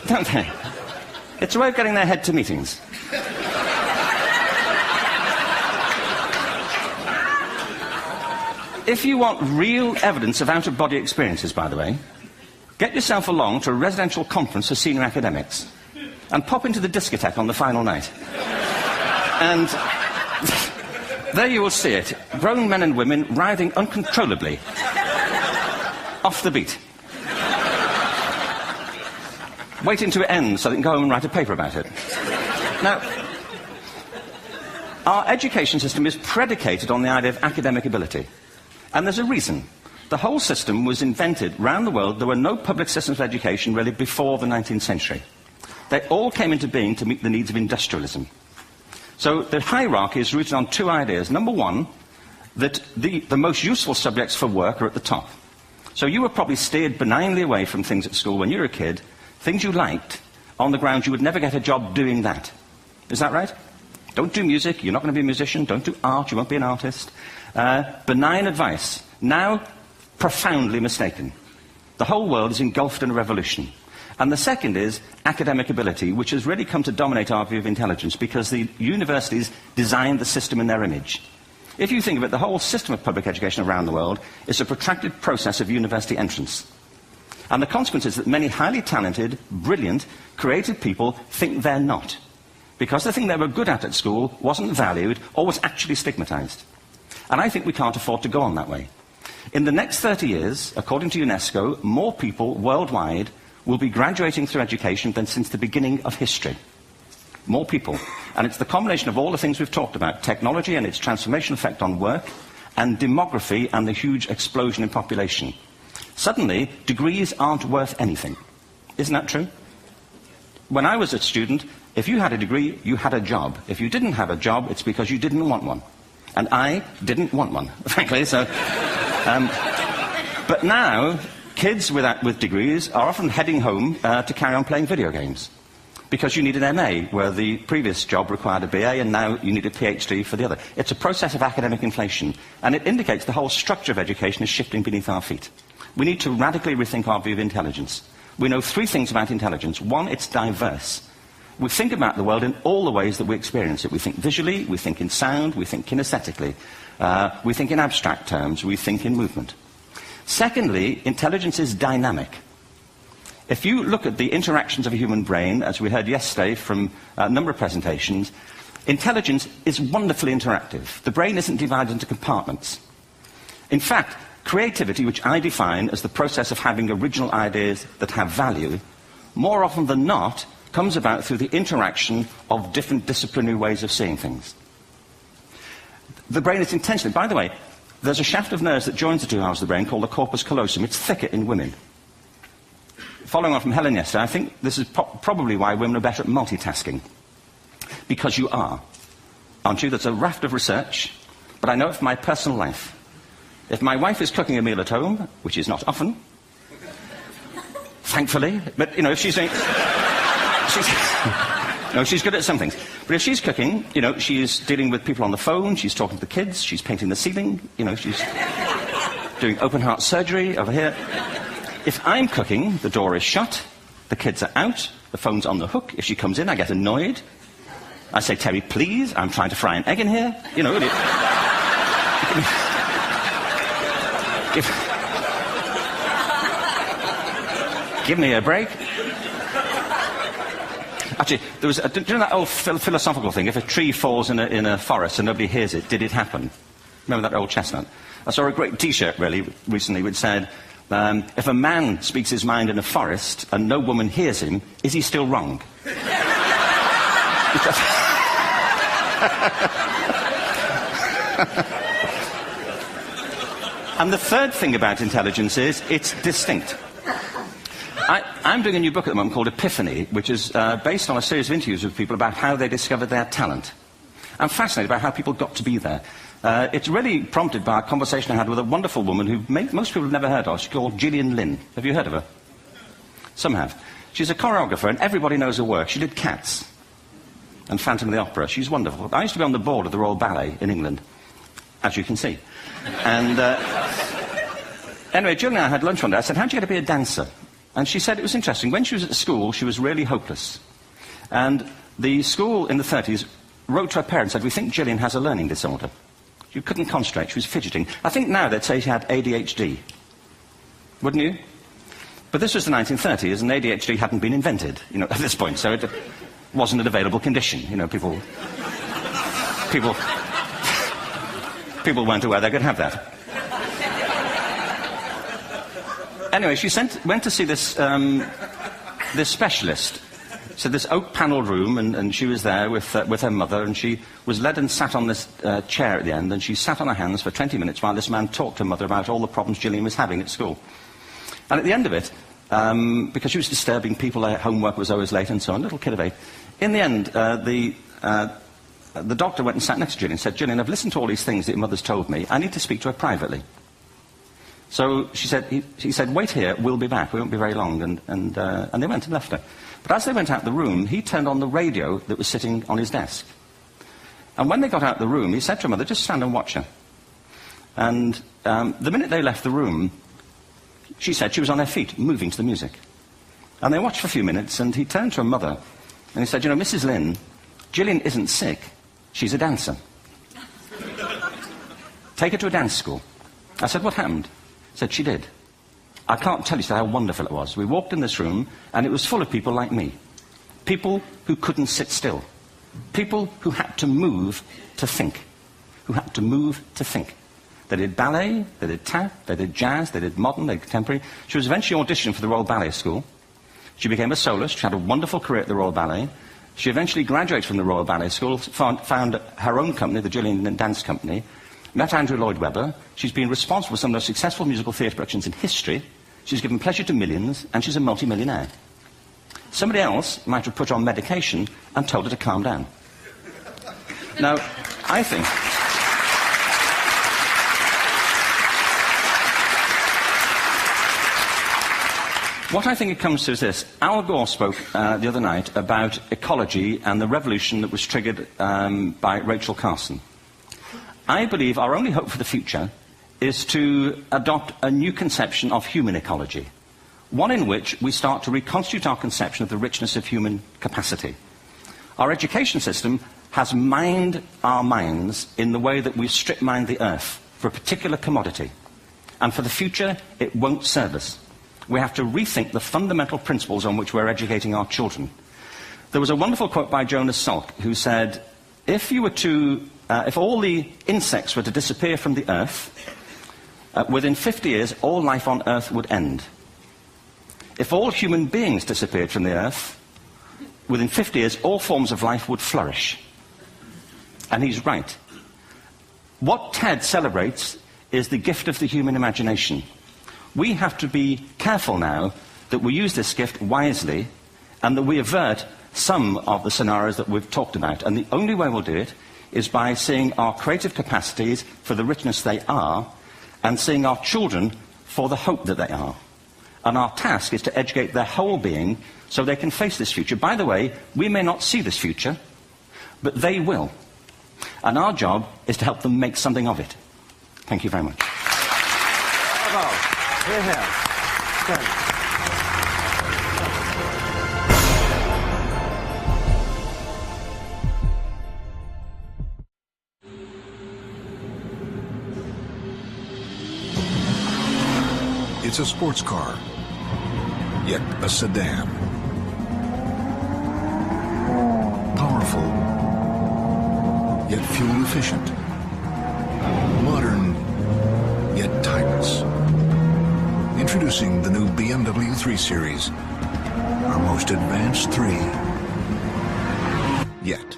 don't they? It's a way of getting their head to meetings. If you want real evidence of out-of-body experiences, by the way, get yourself along to a residential conference for senior academics and pop into the discotheque on the final night. And there you will see it. Grown men and women writhing uncontrollably off the beat. Waiting to end so they can go home and write a paper about it. Now, our education system is predicated on the idea of academic ability. And there's a reason. The whole system was invented around the world. There were no public systems of education really before the 19th century. They all came into being to meet the needs of industrialism. So the hierarchy is rooted on two ideas. Number one, that the most useful subjects for work are at the top. So you were probably steered benignly away from things at school when you were a kid, things you liked, on the grounds you would never get a job doing that. Is that right? Don't do music, you're not going to be a musician. Don't do art, you won't be an artist. Benign advice, now profoundly mistaken. The whole world is engulfed in a revolution. And the second is academic ability, which has really come to dominate our view of intelligence because the universities designed the system in their image. If you think of it, the whole system of public education around the world is a protracted process of university entrance. And the consequence is that many highly talented, brilliant, creative people think they're not. Because the thing they were good at school wasn't valued or was actually stigmatized. And I think we can't afford to go on that way. In the next 30 years, according to UNESCO, more people worldwide will be graduating through education than since the beginning of history. More people. And it's the combination of all the things we've talked about, technology and its transformational effect on work, and demography and the huge explosion in population. Suddenly, degrees aren't worth anything. Isn't that true? When I was a student, if you had a degree, you had a job. If you didn't have a job, it's because you didn't want one. And I didn't want one, frankly, so... but now, kids with degrees are often heading home to carry on playing video games. Because you need an MA, where the previous job required a BA, and now you need a PhD for the other. It's a process of academic inflation, and it indicates the whole structure of education is shifting beneath our feet. We need to radically rethink our view of intelligence. We know three things about intelligence. One, it's diverse. We think about the world in all the ways that we experience it. We think visually, we think in sound, we think kinesthetically, we think in abstract terms, we think in movement. Secondly, intelligence is dynamic. If you look at the interactions of a human brain, as we heard yesterday from a number of presentations, intelligence is wonderfully interactive. The brain isn't divided into compartments. In fact, creativity, which I define as the process of having original ideas that have value, more often than not, comes about through the interaction of different disciplinary ways of seeing things. The brain is intentionally... By the way, there's a shaft of nerves that joins the two halves of the brain called the corpus callosum. It's thicker in women. Following on from Helen yesterday, I think this is probably why women are better at multitasking. Because you are. Aren't you? There's a raft of research, but I know it from my personal life. If my wife is cooking a meal at home, which is not often, thankfully, but, you know, if she's doing... No, she's good at some things. But if she's cooking, you know, she's dealing with people on the phone, she's talking to the kids, she's painting the ceiling, you know, she's doing open-heart surgery over here. If I'm cooking, the door is shut, the kids are out, the phone's on the hook. If she comes in, I get annoyed. I say, Terry, please, I'm trying to fry an egg in here. You know, give me a break. Actually, there was, do you know that old philosophical thing? If a tree falls in a forest and nobody hears it, did it happen? Remember that old chestnut? I saw a great T-shirt, really, recently, which said, if a man speaks his mind in a forest and no woman hears him, is he still wrong? And the third thing about intelligence is it's distinct. I'm doing a new book at the moment called Epiphany, which is based on a series of interviews with people about how they discovered their talent. I'm fascinated by how people got to be there. It's really prompted by a conversation I had with a wonderful woman who most people have never heard of. She's called Gillian Lynn. Have you heard of her? Some have. She's a choreographer, and everybody knows her work. She did Cats and Phantom of the Opera. She's wonderful. I used to be on the board of the Royal Ballet in England, as you can see. And anyway, Jill and I had lunch one day. I said, how'd you get to be a dancer? And she said it was interesting. When she was at school, she was really hopeless. And the school in the 30s wrote to her parents and said, we think Gillian has a learning disorder. She couldn't concentrate, she was fidgeting. I think now they'd say she had ADHD. Wouldn't you? But this was the 1930s, and ADHD hadn't been invented, at this point, so it wasn't an available condition. People weren't aware they could have that. Anyway, she went to see this specialist. So this oak-panelled room, and she was there with her mother, and she was led and sat on this chair at the end, and she sat on her hands for 20 minutes while this man talked to her mother about all the problems Gillian was having at school. And at the end of it, because she was disturbing people, their homework was always late and so on, little kid of 8, in the end, the doctor went and sat next to Gillian and said, Gillian, I've listened to all these things that your mother's told me. I need to speak to her privately. So he said, wait here, we'll be back. We won't be very long. And they went and left her. But as they went out the room, he turned on the radio that was sitting on his desk. And when they got out the room, he said to her mother, just stand and watch her. And the minute they left the room, she said she was on her feet, moving to the music. And they watched for a few minutes, and he turned to her mother, and he said, Mrs. Lynn, Gillian isn't sick, she's a dancer. Take her to a dance school. I said, what happened? He said, she did. I can't tell you how wonderful it was. We walked in this room, and it was full of people like me. People who couldn't sit still. People who had to move to think. Who had to move to think. They did ballet, they did tap, they did jazz, they did modern, they did contemporary. She was eventually auditioned for the Royal Ballet School. She became a soloist. She had a wonderful career at the Royal Ballet. She eventually graduated from the Royal Ballet School, found her own company, the Gillian Dance Company, met Andrew Lloyd Webber. She's been responsible for some of the most successful musical theatre productions in history. She's given pleasure to millions, and she's a multi-millionaire. Somebody else might have put her on medication and told her to calm down. Now, I think... What I think it comes to is this. Al Gore spoke the other night about ecology and the revolution that was triggered by Rachel Carson. I believe our only hope for the future is to adopt a new conception of human ecology, one in which we start to reconstitute our conception of the richness of human capacity. Our education system has mined our minds in the way that we've strip-mined the earth for a particular commodity, and for the future it won't serve us. We have to rethink the fundamental principles on which we're educating our children. There was a wonderful quote by Jonas Salk, who said, if all the insects were to disappear from the earth, within 50 years, all life on earth would end. If all human beings disappeared from the earth, within 50 years, all forms of life would flourish. And he's right. What TED celebrates is the gift of the human imagination. We have to be careful now that we use this gift wisely and that we avert some of the scenarios that we've talked about. And the only way we'll do it is by seeing our creative capacities for the richness they are and seeing our children for the hope that they are. And our task is to educate their whole being so they can face this future. By the way, we may not see this future, but they will. And our job is to help them make something of it. Thank you very much. Bravo. Here, here. Good. It's a sports car, yet a sedan. Powerful, yet fuel efficient. Modern, yet timeless. Introducing the new BMW 3 Series, our most advanced 3 yet.